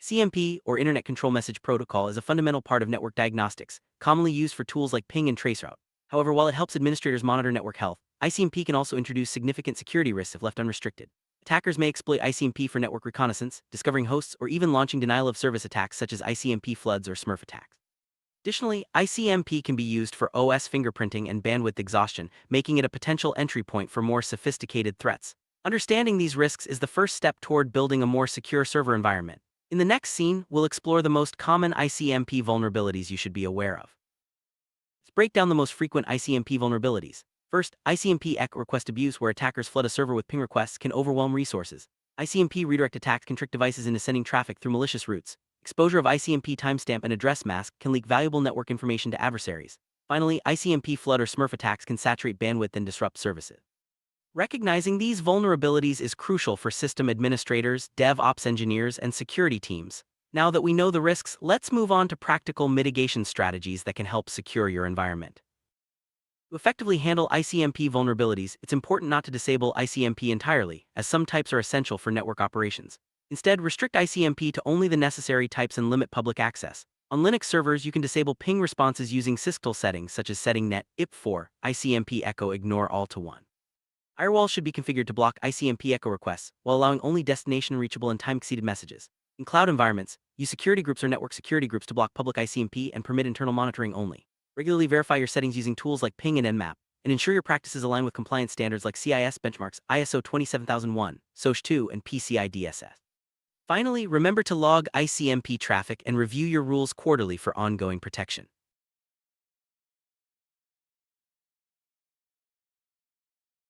CMP, or Internet Control Message Protocol, is a fundamental part of network diagnostics, commonly used for tools like ping and traceroute. However, while it helps administrators monitor network health, ICMP can also introduce significant security risks if left unrestricted. Attackers may exploit ICMP for network reconnaissance, discovering hosts, or even launching denial-of-service attacks such as ICMP floods or Smurf attacks. Additionally, ICMP can be used for OS fingerprinting and bandwidth exhaustion, making it a potential entry point for more sophisticated threats. Understanding these risks is the first step toward building a more secure server environment. In the next scene, we'll explore the most common ICMP vulnerabilities you should be aware of. Let's break down the most frequent ICMP vulnerabilities. First, ICMP echo request abuse, where attackers flood a server with ping requests, can overwhelm resources. ICMP redirect attacks can trick devices into sending traffic through malicious routes. Exposure of ICMP timestamp and address mask can leak valuable network information to adversaries. Finally, ICMP flood or Smurf attacks can saturate bandwidth and disrupt services. Recognizing these vulnerabilities is crucial for system administrators, DevOps engineers, and security teams. Now that we know the risks, let's move on to practical mitigation strategies that can help secure your environment. To effectively handle ICMP vulnerabilities, it's important not to disable ICMP entirely, as some types are essential for network operations. Instead, restrict ICMP to only the necessary types and limit public access. On Linux servers, you can disable ping responses using sysctl settings such as setting net IP4 ICMP echo ignore all to 1. Firewalls should be configured to block ICMP echo requests, while allowing only destination-reachable and time-exceeded messages. In cloud environments, use security groups or network security groups to block public ICMP and permit internal monitoring only. Regularly verify your settings using tools like Ping and Nmap, and ensure your practices align with compliance standards like CIS benchmarks, ISO 27001, SOC 2, and PCI DSS. Finally, remember to log ICMP traffic and review your rules quarterly for ongoing protection.